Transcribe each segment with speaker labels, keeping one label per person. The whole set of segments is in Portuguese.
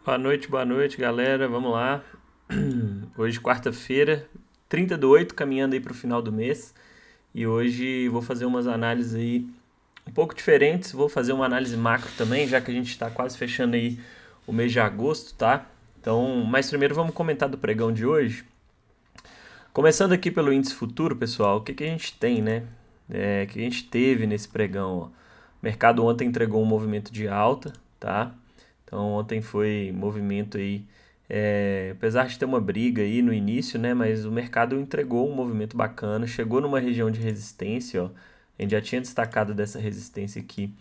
Speaker 1: Boa noite, galera. Vamos lá. Hoje, quarta-feira, 30 do 8, caminhando aí para o final do mês. E hoje vou fazer umas análises aí um pouco diferentes. Vou fazer uma análise macro também, já que a gente está quase fechando aí o mês de agosto, tá? Então, mas primeiro vamos comentar do pregão de hoje. Começando aqui pelo índice futuro, pessoal, o que a gente tem, né? O que a gente teve nesse pregão, ó. O mercado ontem entregou um movimento de alta, tá? Então ontem foi movimento aí, apesar de ter uma briga aí no início, né? Mas o mercado entregou um movimento bacana, chegou numa região de resistência, ó. A gente já tinha destacado dessa resistência aqui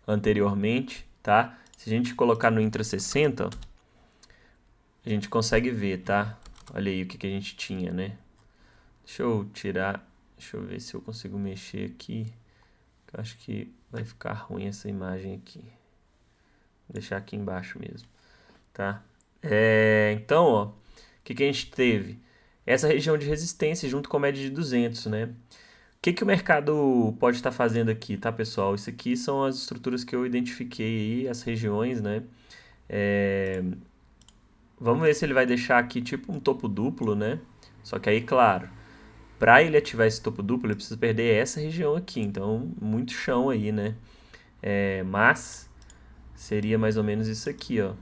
Speaker 1: anteriormente, tá? Se a gente colocar no Intra 60, ó, a gente consegue ver, tá? Olha aí o que a gente tinha, né? Deixa eu tirar, deixa eu ver se eu consigo mexer aqui. Eu acho que vai ficar ruim essa imagem aqui. Vou deixar aqui embaixo mesmo, tá? Então, ó, o que a gente teve? Essa região de resistência junto com a média de 200, né? O que o mercado pode estar fazendo aqui, tá, pessoal? Isso aqui são as estruturas que eu identifiquei aí, as regiões, né? Vamos ver se ele vai deixar aqui tipo um topo duplo, né? Só que aí, claro, para ele ativar esse topo duplo, ele precisa perder essa região aqui. Então, muito chão aí, né? Mas seria mais ou menos isso aqui, ó.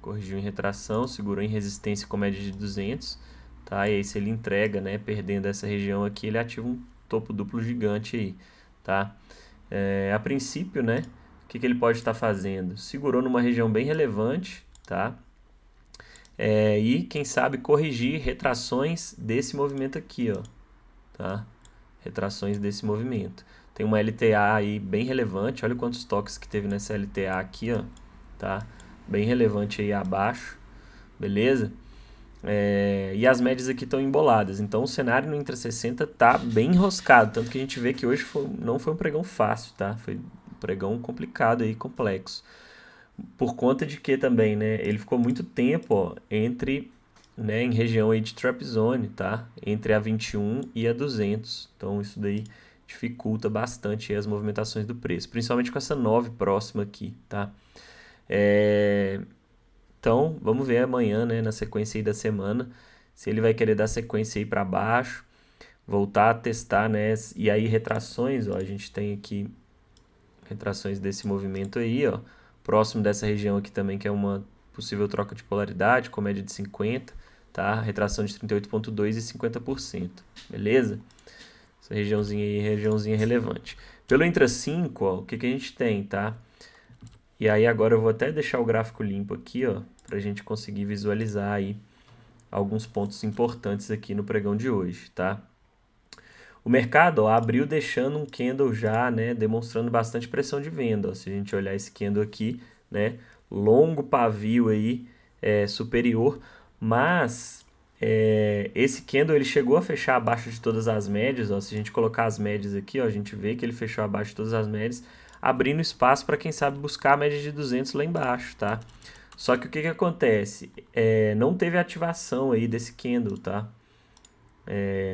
Speaker 1: Corrigiu em retração, segurou em resistência com média de 200, tá? E aí se ele entrega, né, perdendo essa região aqui, ele ativa um topo duplo gigante aí, tá? A princípio, né, o que ele pode estar fazendo? Segurou numa região bem relevante, tá? E quem sabe corrigir retrações desse movimento aqui, ó, tá? Retrações desse movimento. Tem uma LTA aí bem relevante, olha quantos toques que teve nessa LTA aqui, ó, tá? Bem relevante aí abaixo, beleza? E as médias aqui estão emboladas, então o cenário no Intra 60 tá bem enroscado, tanto que a gente vê que hoje não foi um pregão fácil, tá? Foi um pregão complicado aí, complexo. Por conta de que também, né? Ele ficou muito tempo, ó, entre, né, em região aí de trap zone, tá? Entre a 21 e a 200. Então isso daí dificulta bastante as movimentações do preço, principalmente com essa 9 próxima aqui, tá? Então, vamos ver amanhã, né, na sequência aí da semana, se ele vai querer dar sequência aí para baixo, voltar a testar, né? E aí retrações, ó, a gente tem aqui retrações desse movimento aí, ó, próximo dessa região aqui também, que é uma possível troca de polaridade, com média de 50, tá? Retração de 38,2 e 50%, beleza? Essa regiãozinha aí, regiãozinha relevante. Pelo Intra 5, ó, o que a gente tem, tá? E aí agora eu vou até deixar o gráfico limpo aqui, ó, pra gente conseguir visualizar aí alguns pontos importantes aqui no pregão de hoje, tá? O mercado, ó, abriu deixando um candle já, né, demonstrando bastante pressão de venda, ó. Se a gente olhar esse candle aqui, né, longo pavio aí, superior, mas esse candle ele chegou a fechar abaixo de todas as médias, ó. Se a gente colocar as médias aqui, ó, a gente vê que ele fechou abaixo de todas as médias, abrindo espaço para quem sabe buscar a média de 200 lá embaixo, tá? Só que o que acontece? Não teve ativação aí desse candle, tá?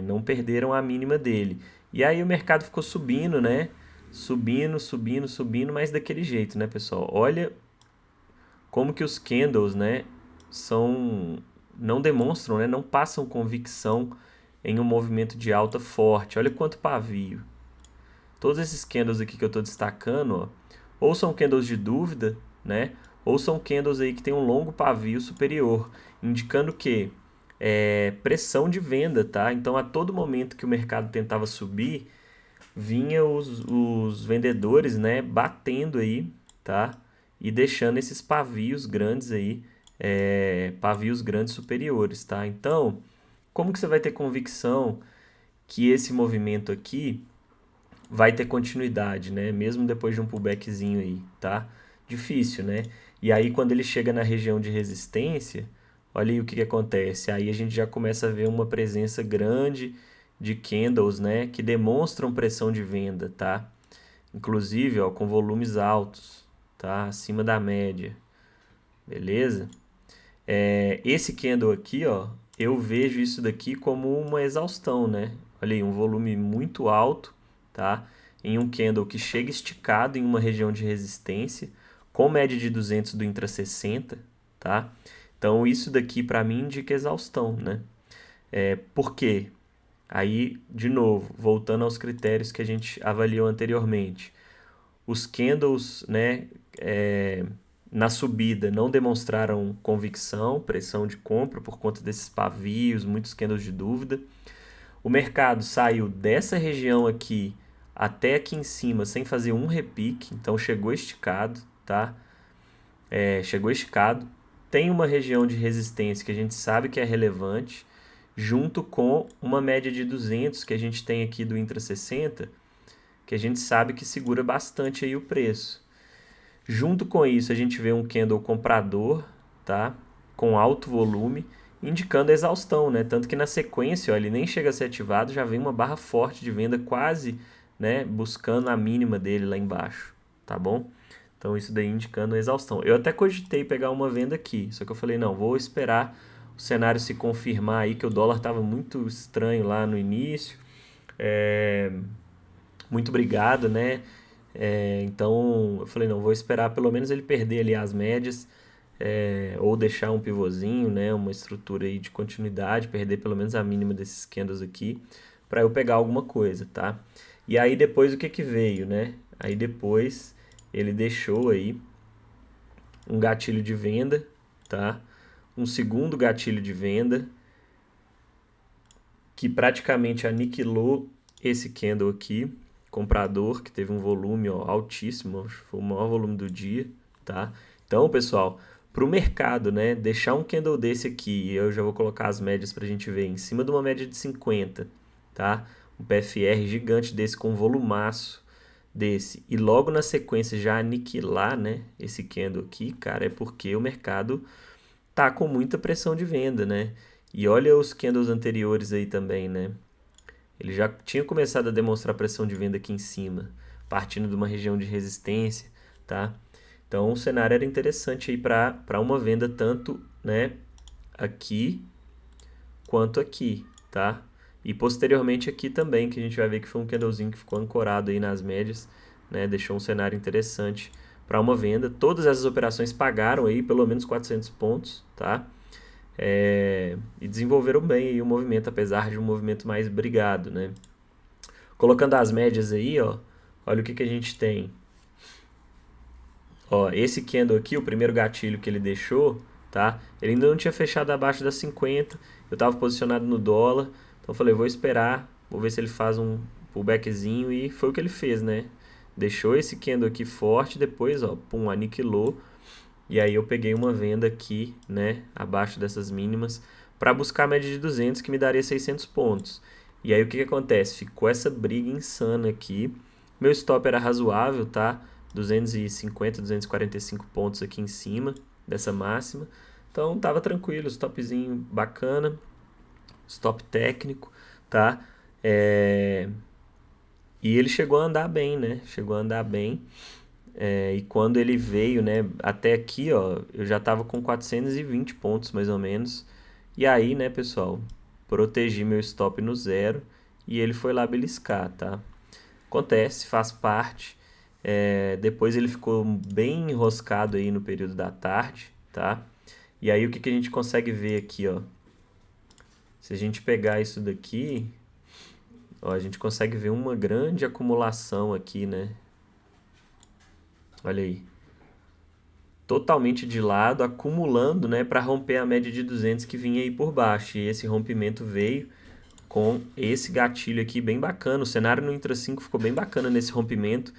Speaker 1: Não perderam a mínima dele. E aí o mercado ficou subindo, né? Subindo, subindo, subindo, mas daquele jeito, né, pessoal? Olha como que os candles, né, não demonstram, né, não passam convicção em um movimento de alta forte. Olha quanto pavio. Todos esses candles aqui que eu estou destacando, ó, ou são candles de dúvida, né? Ou são candles aí que tem um longo pavio superior, indicando que pressão de venda, tá? Então, a todo momento que o mercado tentava subir, vinha os vendedores, né, batendo aí, tá? E deixando esses pavios grandes aí, pavios grandes superiores, tá? Então, como que você vai ter convicção que esse movimento aqui vai ter continuidade, né? Mesmo depois de um pullbackzinho aí, tá? Difícil, né? E aí quando ele chega na região de resistência, olha aí o que acontece. Aí a gente já começa a ver uma presença grande de candles, né? Que demonstram pressão de venda, tá? Inclusive, ó, com volumes altos, tá? Acima da média, beleza? Esse candle aqui, ó, eu vejo isso daqui como uma exaustão, né? Olha aí, um volume muito alto, tá? Em um candle que chega esticado em uma região de resistência, com média de 200 do Intra 60, tá? Então isso daqui para mim indica exaustão, né? Por quê? Aí, de novo, voltando aos critérios que a gente avaliou anteriormente. Os candles, né, na subida não demonstraram convicção, pressão de compra por conta desses pavios, muitos candles de dúvida. O mercado saiu dessa região aqui até aqui em cima sem fazer um repique, então chegou esticado, tá? Chegou esticado. Tem uma região de resistência que a gente sabe que é relevante, junto com uma média de 200 que a gente tem aqui do Intra 60, que a gente sabe que segura bastante aí o preço. Junto com isso, a gente vê um candle comprador, tá? Com alto volume, indicando a exaustão, né? Tanto que na sequência, ó, ele nem chega a ser ativado, já vem uma barra forte de venda quase, né, buscando a mínima dele lá embaixo, tá bom? Então isso daí indicando a exaustão. Eu até cogitei pegar uma venda aqui, só que eu falei, não, vou esperar o cenário se confirmar aí, que o dólar estava muito estranho lá no início. Muito obrigado, né? Então eu falei, não, vou esperar pelo menos ele perder ali as médias, ou deixar um pivôzinho, né? Uma estrutura aí de continuidade, perder pelo menos a mínima desses candles aqui, para eu pegar alguma coisa, tá? E aí depois o que que veio, né? Aí depois ele deixou aí um gatilho de venda, tá? Um segundo gatilho de venda que praticamente aniquilou esse candle aqui, comprador, que teve um volume, ó, altíssimo, foi o maior volume do dia, tá? Então, pessoal, para o mercado, né, deixar um candle desse aqui, eu já vou colocar as médias para a gente ver, em cima de uma média de 50, tá? Um PFR gigante desse com volumaço desse, e logo na sequência já aniquilar, né, esse candle aqui, cara, é porque o mercado tá com muita pressão de venda, né? E olha os candles anteriores aí também, né? Ele já tinha começado a demonstrar pressão de venda aqui em cima, partindo de uma região de resistência, tá? Então o cenário era interessante aí para uma venda tanto, né, aqui quanto aqui, tá? E posteriormente aqui também, que a gente vai ver que foi um candlezinho que ficou ancorado aí nas médias, né? Deixou um cenário interessante para uma venda. Todas essas operações pagaram aí pelo menos 400 pontos, tá? E desenvolveram bem aí o movimento, apesar de um movimento mais brigado, né? Colocando as médias aí, ó, olha o que que a gente tem. Ó, esse candle aqui, o primeiro gatilho que ele deixou, tá? Ele ainda não tinha fechado abaixo das 50, eu estava posicionado no dólar, então eu falei, vou esperar, vou ver se ele faz um pullbackzinho, e foi o que ele fez, né? Deixou esse candle aqui forte, depois, ó, pum, aniquilou. E aí eu peguei uma venda aqui, né, abaixo dessas mínimas, para buscar a média de 200, que me daria 600 pontos. E aí o que que acontece? Ficou essa briga insana aqui. Meu stop era razoável, tá? 250, 245 pontos aqui em cima dessa máxima. Então tava tranquilo, stopzinho bacana, stop técnico, tá? E ele chegou a andar bem, né? Chegou a andar bem. E quando ele veio, né, até aqui, ó, eu já tava com 420 pontos mais ou menos. E aí, né, pessoal, protegi meu stop no zero e ele foi lá beliscar, tá? Acontece, faz parte. Depois ele ficou bem enroscado aí no período da tarde, tá? E aí o que que a gente consegue ver aqui, ó? Se a gente pegar isso daqui, ó, a gente consegue ver uma grande acumulação aqui, né? Olha aí. Totalmente de lado, acumulando, né, para romper a média de 200 que vinha aí por baixo. E esse rompimento veio com esse gatilho aqui bem bacana. O cenário no Intra 5 ficou bem bacana nesse rompimento.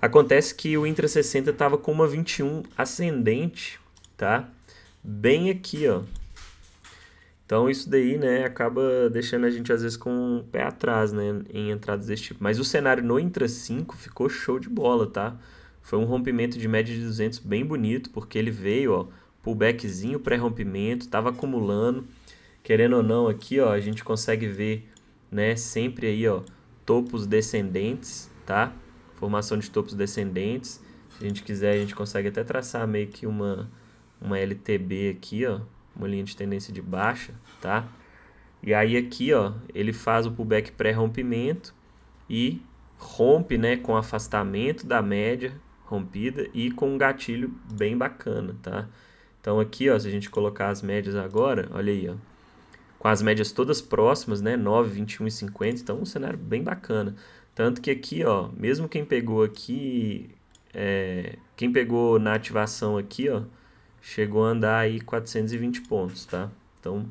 Speaker 1: Acontece que o Intra 60 estava com uma 21 ascendente, tá? Bem aqui, ó. Então isso daí, né, acaba deixando a gente às vezes com o pé atrás, né, em entradas desse tipo. Mas o cenário no Intra 5 ficou show de bola, tá? Foi um rompimento de média de 200 bem bonito, porque ele veio, ó, pullbackzinho pré-rompimento, tava acumulando. Querendo ou não, aqui, ó, a gente consegue ver, né, sempre aí, ó, topos descendentes, tá? Formação de topos descendentes. Se a gente quiser, a gente consegue até traçar meio que uma LTB aqui, ó, uma linha de tendência de baixa, tá? E aí aqui, ó, ele faz o pullback pré-rompimento e rompe, né, com afastamento da média rompida e com um gatilho bem bacana, tá? Então aqui, ó, se a gente colocar as médias agora, olha aí, ó, com as médias todas próximas, né, 9, 21 e 50, então um cenário bem bacana. Tanto que aqui, ó, mesmo quem pegou aqui, quem pegou na ativação aqui, ó, chegou a andar aí 420 pontos, tá? Então,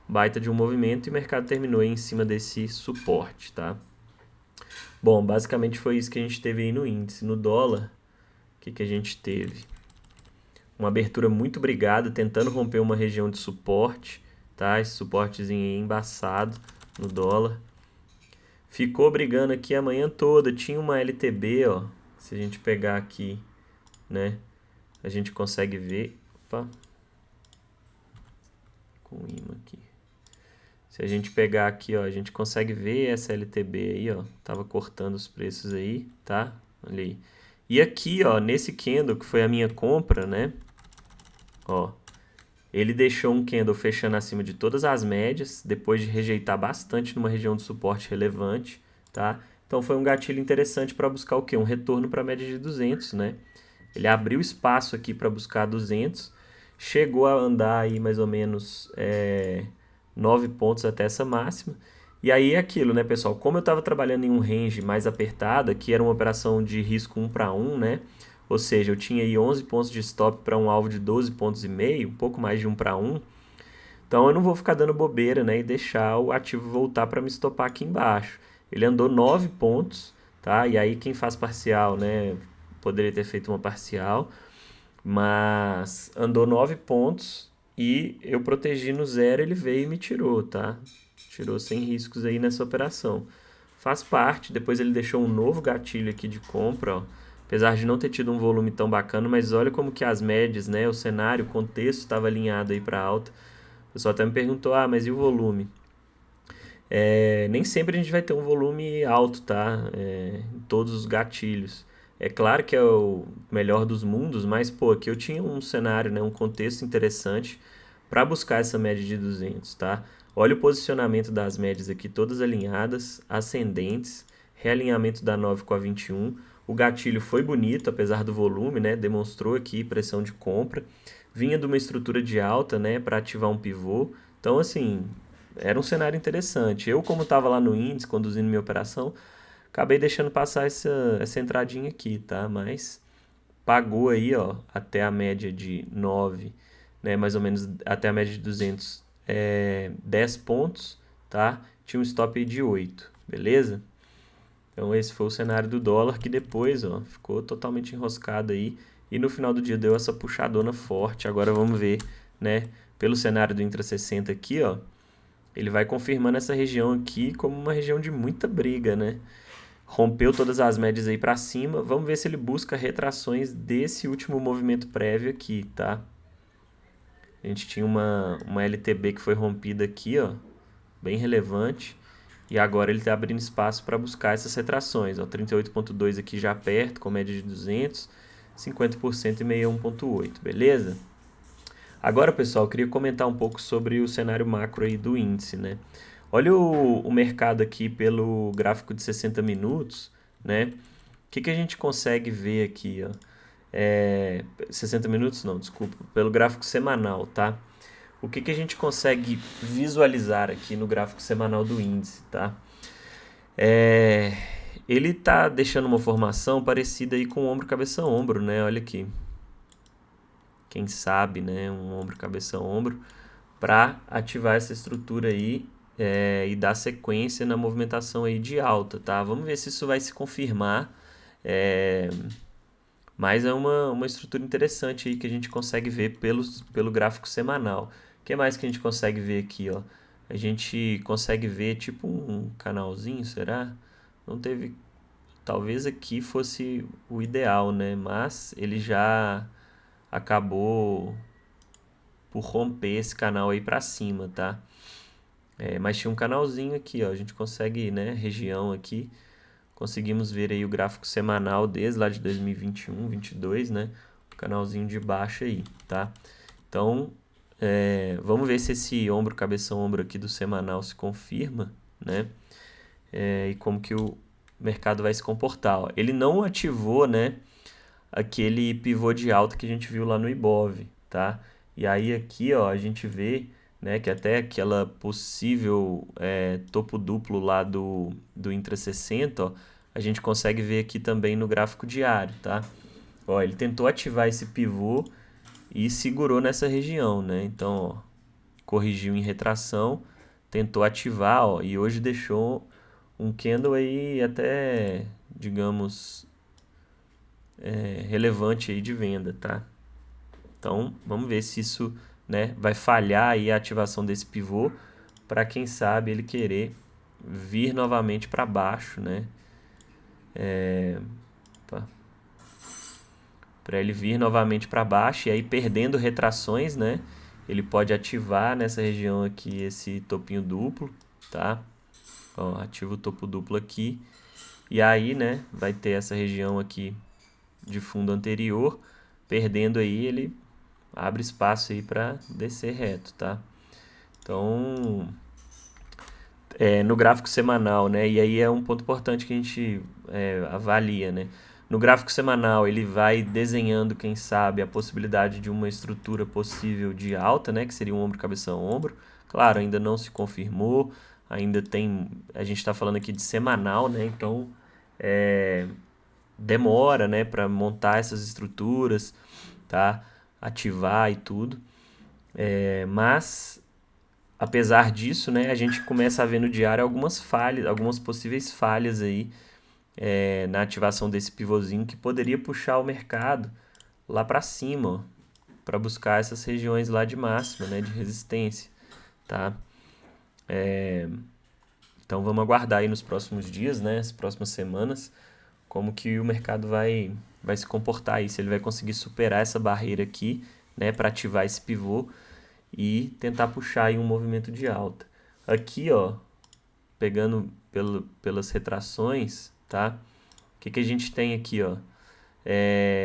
Speaker 1: baita de um movimento e o mercado terminou aí em cima desse suporte, tá? Bom, basicamente foi isso que a gente teve aí no índice. No dólar, o que a gente teve? Uma abertura muito brigada, tentando romper uma região de suporte, tá? Esse suportezinho aí embaçado no dólar. Ficou brigando aqui a manhã toda. Tinha uma LTB, ó. Se a gente pegar aqui, né? A gente consegue ver. Opa. Com o imã aqui. Se a gente pegar aqui, ó, a gente consegue ver essa LTB aí, ó. Tava cortando os preços aí, tá? Olha aí. E aqui, ó, nesse candle que foi a minha compra, né? Ó, ele deixou um candle fechando acima de todas as médias, depois de rejeitar bastante numa região de suporte relevante, tá? Então foi um gatilho interessante para buscar o quê? Um retorno para a média de 200, né? Ele abriu espaço aqui para buscar 200, chegou a andar aí mais ou menos 9 pontos até essa máxima. E aí é aquilo, né, pessoal? Como eu estava trabalhando em um range mais apertado, que era uma operação de risco 1 para 1, né? Ou seja, eu tinha aí 11 pontos de stop para um alvo de 12 pontos e meio, um pouco mais de 1 para 1. Então eu não vou ficar dando bobeira, né, e deixar o ativo voltar para me estopar aqui embaixo. Ele andou 9 pontos, tá? E aí quem faz parcial, né, poderia ter feito uma parcial, mas andou 9 pontos e eu protegi no zero, ele veio e me tirou, tá? Tirou sem riscos aí nessa operação. Faz parte, depois ele deixou um novo gatilho aqui de compra, ó. Apesar de não ter tido um volume tão bacana, mas olha como que as médias, né, o cenário, o contexto estava alinhado aí para alta. O pessoal até me perguntou, mas e o volume? Nem sempre a gente vai ter um volume alto, tá? Em todos os gatilhos. É claro que é o melhor dos mundos, mas, pô, aqui eu tinha um cenário, né, um contexto interessante para buscar essa média de 200, tá? Olha o posicionamento das médias aqui, todas alinhadas, ascendentes, realinhamento da 9 com a 21. O gatilho foi bonito, apesar do volume, né? Demonstrou aqui pressão de compra. Vinha de uma estrutura de alta, né, para ativar um pivô. Então, assim, era um cenário interessante. Eu, como estava lá no índice, conduzindo minha operação, acabei deixando passar essa entradinha aqui, tá? Mas pagou aí, ó, até a média de 9, né? Mais ou menos até a média de 200, 10 pontos, tá? Tinha um stop aí de 8, beleza? Então esse foi o cenário do dólar que depois, ó, ficou totalmente enroscado aí e no final do dia deu essa puxadona forte. Agora vamos ver, né, pelo cenário do Intra 60 aqui, ó, ele vai confirmando essa região aqui como uma região de muita briga, né? Rompeu todas as médias aí para cima. Vamos ver se ele busca retrações desse último movimento prévio aqui, tá? A gente tinha uma LTB que foi rompida aqui, ó, bem relevante. E agora ele está abrindo espaço para buscar essas retrações. 38,2 aqui já perto, com média de 200, 50% e 61,8, beleza? Agora, pessoal, eu queria comentar um pouco sobre o cenário macro aí do índice, né? Olha o mercado aqui pelo gráfico de 60 minutos, né? O que a gente consegue ver aqui, ó? 60 minutos não, desculpa, pelo gráfico semanal, tá? O que a gente consegue visualizar aqui no gráfico semanal do índice, tá? Ele tá deixando uma formação parecida aí com ombro, cabeça, ombro, né? Olha aqui. Quem sabe, né? Um ombro, cabeça, ombro, para ativar essa estrutura aí e dar sequência na movimentação aí de alta, tá? Vamos ver se isso vai se confirmar. Mas é uma estrutura interessante aí que a gente consegue ver pelo gráfico semanal. O que mais que a gente consegue ver aqui, ó? A gente consegue ver tipo um canalzinho, será? Não teve... Talvez aqui fosse o ideal, né? Mas ele já acabou por romper esse canal aí para cima, tá? Mas tinha um canalzinho aqui, ó. A gente consegue, né? Região aqui. Conseguimos ver aí o gráfico semanal desde lá de 2021, 22, né? O canalzinho de baixo aí, tá? Então, vamos ver se esse ombro, cabeça, ombro aqui do semanal se confirma, né? E como que o mercado vai se comportar, ó. Ele não ativou, né? Aquele pivô de alta que a gente viu lá no Ibov, tá? E aí aqui, ó, a gente vê, né, que até aquela possível topo duplo lá do Intra60, ó, a gente consegue ver aqui também no gráfico diário, tá? Ó, ele tentou ativar esse pivô e segurou nessa região, né? Então, ó, corrigiu em retração, tentou ativar, ó, e hoje deixou um candle aí até, digamos, relevante aí de venda, tá? Então, vamos ver se isso, né, vai falhar aí a ativação desse pivô para quem sabe ele querer vir novamente para baixo, né? Para ele vir novamente para baixo e aí perdendo retrações, né? Ele pode ativar nessa região aqui esse topinho duplo, tá? Ó, ativa o topo duplo aqui e aí, né, vai ter essa região aqui de fundo anterior, perdendo aí ele abre espaço aí para descer reto, tá? Então, no gráfico semanal, né? E aí é um ponto importante que a gente avalia, né? No gráfico semanal, ele vai desenhando, quem sabe, a possibilidade de uma estrutura possível de alta, né? Que seria um ombro, cabeção, ombro. Claro, ainda não se confirmou, ainda tem... A gente está falando aqui de semanal, né? Então, demora, né? Para montar essas estruturas, tá? Ativar e tudo. Mas apesar disso, né, a gente começa a ver no diário algumas falhas, algumas possíveis falhas aí na ativação desse pivôzinho que poderia puxar o mercado lá para cima, para buscar essas regiões lá de máxima, né, de resistência, tá? Então vamos aguardar aí nos próximos dias, né, as próximas semanas, como que o mercado vai se comportar aí, se ele vai conseguir superar essa barreira aqui, né, para ativar esse pivô e tentar puxar aí um movimento de alta. Aqui, ó, pegando pelas retrações, tá? O que a gente tem aqui, ó?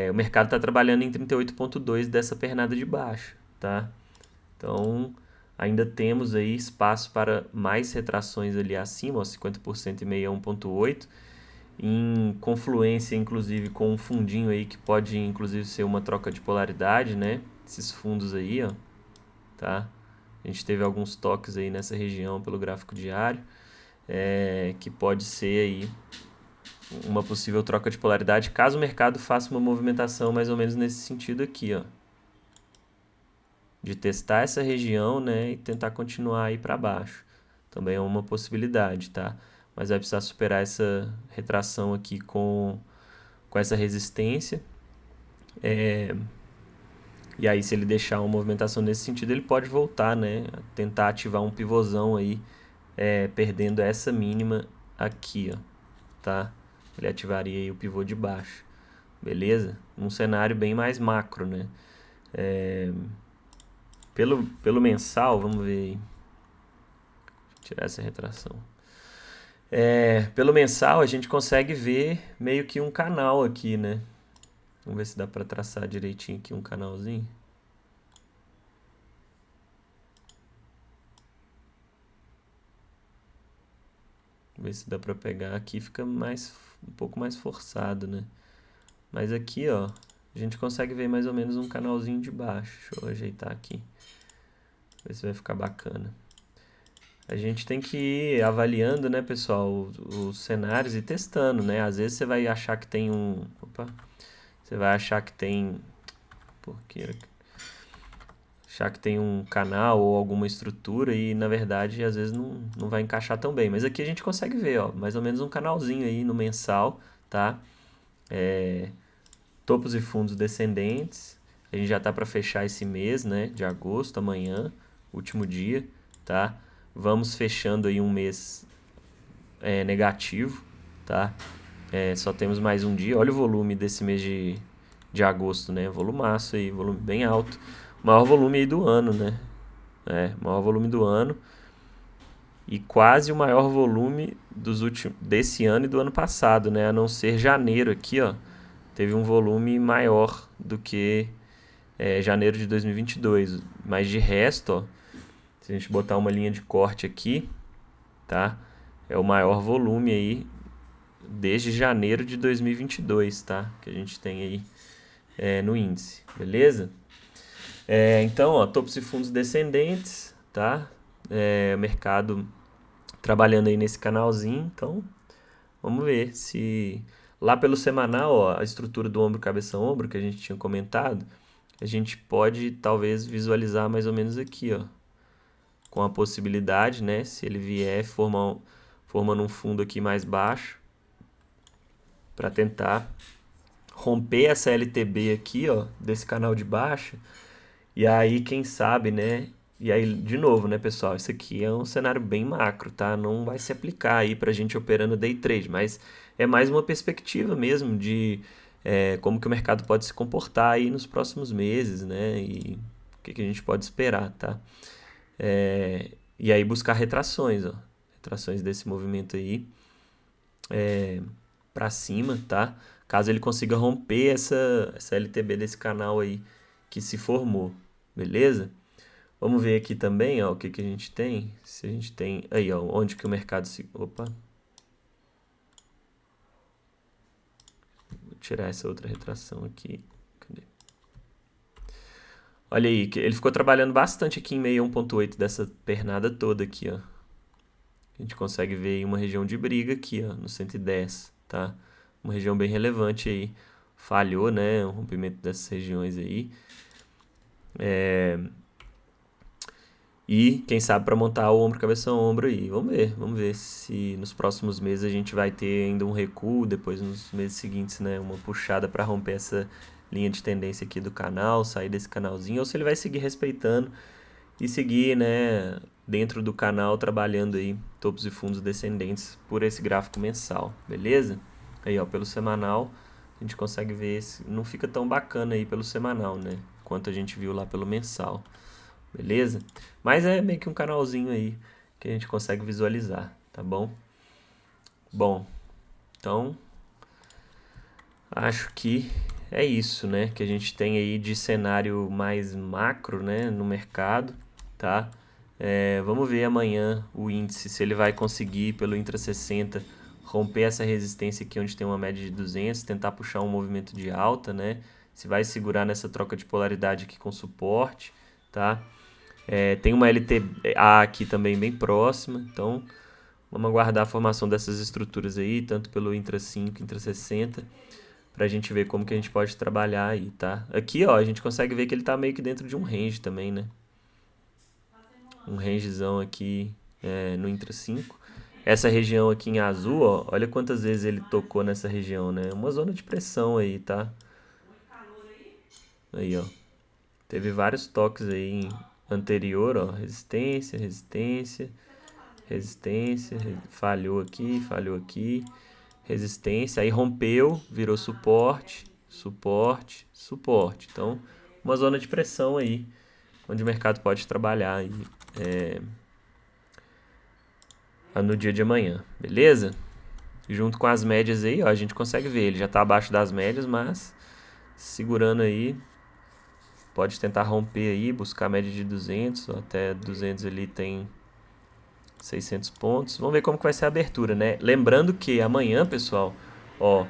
Speaker 1: O mercado está trabalhando em 38,2 dessa pernada de baixo, tá? Então, ainda temos aí espaço para mais retrações ali acima, ó, 50% e 61,8, em confluência, inclusive, com um fundinho aí que pode, inclusive, ser uma troca de polaridade, né? Esses fundos aí, ó, tá? A gente teve alguns toques aí nessa região pelo gráfico diário, que pode ser aí uma possível troca de polaridade, caso o mercado faça uma movimentação mais ou menos nesse sentido aqui, ó. De testar essa região, né, e tentar continuar aí para baixo. Também é uma possibilidade, tá? Mas vai precisar superar essa retração aqui com essa resistência. E aí, se ele deixar uma movimentação nesse sentido, ele pode voltar, né? A tentar ativar um pivôzão aí, perdendo essa mínima aqui, ó, tá? Ele ativaria aí o pivô de baixo, beleza? Um cenário bem mais macro, né? Pelo mensal, vamos ver aí. Deixa eu tirar essa retração. Pelo mensal, a gente consegue ver meio que um canal aqui, né? Vamos ver se dá para traçar direitinho aqui um canalzinho. Ver se dá para pegar aqui, fica um pouco mais forçado, né? Mas aqui, ó, a gente consegue ver mais ou menos um canalzinho de baixo. Deixa eu ajeitar aqui. Ver se vai ficar bacana. A gente tem que ir avaliando, né, pessoal, os cenários e testando, né? Às vezes você vai achar que tem um... Opa! Você vai achar que tem... Achar que tem um canal ou alguma estrutura e, na verdade, às vezes não vai encaixar tão bem. Mas aqui a gente consegue ver, ó, mais ou menos um canalzinho aí no mensal, tá? Topos e fundos descendentes. A gente já tá para fechar esse mês, né, de agosto, amanhã, último dia, tá? Vamos fechando aí um mês negativo, tá? Só temos mais um dia. Olha o volume desse mês de agosto, né? Volumaço aí, volume bem alto. Maior volume aí do ano, né? Maior volume do ano. E quase o maior volume desse ano e do ano passado, né? A não ser janeiro aqui, ó. Teve um volume maior do que janeiro de 2022. Mas de resto, ó, se a gente botar uma linha de corte aqui, tá? É o maior volume aí desde janeiro de 2022, tá? Que a gente tem aí no índice, beleza? Então, ó, topos e fundos descendentes, tá? Mercado trabalhando aí nesse canalzinho, então vamos ver se lá pelo semanal, ó, a estrutura do ombro, cabeça, ombro que a gente tinha comentado, a gente pode talvez visualizar mais ou menos aqui, ó, com a possibilidade, né, se ele vier formando um fundo aqui mais baixo para tentar romper essa LTB aqui, ó, desse canal de baixa. E aí, quem sabe, né? E aí, de novo, né, pessoal? Isso aqui é um cenário bem macro, tá? Não vai se aplicar aí pra gente operando day trade, mas é mais uma perspectiva mesmo de como que o mercado pode se comportar aí nos próximos meses, né? E o que que a gente pode esperar, tá? E aí buscar retrações, ó. Retrações desse movimento aí para cima, tá? Caso ele consiga romper essa LTB desse canal aí que se formou, beleza? Vamos ver aqui também, ó, o que que a gente tem. Se a gente tem aí, ó, onde que o mercado se... Opa. Vou tirar essa outra retração aqui. Cadê? Olha aí, que ele ficou trabalhando bastante aqui em meio 1.8 dessa pernada toda aqui, ó. A gente consegue ver aí uma região de briga aqui, ó, no 110, tá? Uma região bem relevante aí. Falhou, né, o rompimento dessas regiões aí. E quem sabe para montar o ombro, cabeça, ombro aí. Vamos ver se nos próximos meses a gente vai ter ainda um recuo, depois nos meses seguintes, né, uma puxada para romper essa linha de tendência aqui do canal, sair desse canalzinho, ou se ele vai seguir respeitando e seguir, né, dentro do canal trabalhando aí topos e fundos descendentes por esse gráfico mensal, beleza? Aí, ó, pelo semanal a gente consegue ver não fica tão bacana aí pelo semanal, né, quanto a gente viu lá pelo mensal. Beleza? Mas é meio que um canalzinho aí que a gente consegue visualizar, tá bom? Bom, então acho que é isso, né? Que a gente tem aí de cenário mais macro, né? No mercado, tá? Vamos ver amanhã o índice, se ele vai conseguir pelo Intra 60 romper essa resistência aqui onde tem uma média de 200, tentar puxar um movimento de alta, né? Se vai segurar nessa troca de polaridade aqui com suporte, tá? Tem uma LTA aqui também bem próxima, então vamos aguardar a formação dessas estruturas aí, tanto pelo Intra 5, Intra 60, para a gente ver como que a gente pode trabalhar aí, tá? Aqui, ó, a gente consegue ver que ele tá meio que dentro de um range também, né? Um rangezão aqui no Intra 5. Essa região aqui em azul, ó, olha quantas vezes ele tocou nessa região, né? Uma zona de pressão aí, tá? Aí, ó. Teve vários toques aí anterior, ó. Resistência, resistência, resistência, falhou aqui, resistência, aí rompeu, virou suporte, suporte, suporte. Então, uma zona de pressão aí, onde o mercado pode trabalhar aí, no dia de amanhã, beleza? Junto com as médias aí, ó, a gente consegue ver, ele já está abaixo das médias, mas segurando aí, pode tentar romper aí, buscar a média de 200, ó, até 200 ali tem 600 pontos. Vamos ver como que vai ser a abertura, né? Lembrando que amanhã, pessoal, ó,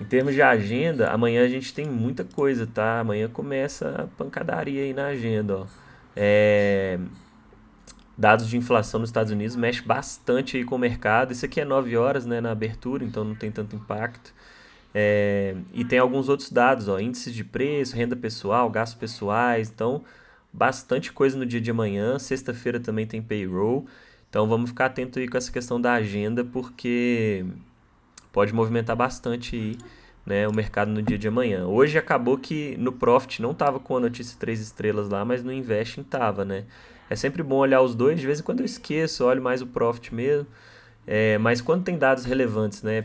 Speaker 1: em termos de agenda, amanhã a gente tem muita coisa, tá? Amanhã começa a pancadaria aí na agenda, ó. Dados de inflação nos Estados Unidos mexe bastante aí com o mercado. Isso aqui é 9 horas, né, na abertura, então não tem tanto impacto. E tem alguns outros dados, ó, índices de preço, renda pessoal, gastos pessoais, então bastante coisa no dia de amanhã. Sexta-feira também tem payroll, então vamos ficar atento aí com essa questão da agenda, porque pode movimentar bastante aí, né, o mercado no dia de amanhã. Hoje acabou que no Profit não estava com a notícia 3 estrelas lá, mas no Investing estava, né? É sempre bom olhar os dois, de vez em quando eu esqueço, olho mais o Profit mesmo. Mas quando tem dados relevantes, né?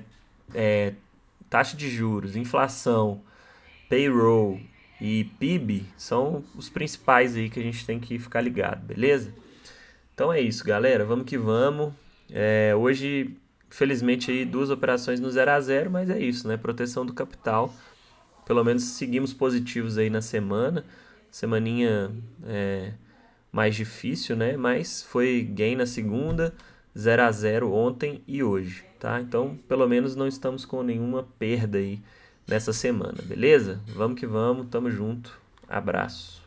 Speaker 1: Taxa de juros, inflação, payroll e PIB são os principais aí que a gente tem que ficar ligado, beleza? Então é isso, galera. Vamos que vamos. Hoje, felizmente, aí, 2 operações no 0 a 0, mas é isso, né? Proteção do capital. Pelo menos seguimos positivos aí na semana. Semaninha mais difícil, né? Mas foi gain na segunda, 0 a 0 ontem e hoje, tá? Então, pelo menos não estamos com nenhuma perda aí nessa semana, beleza? Vamos que vamos, tamo junto. Abraço.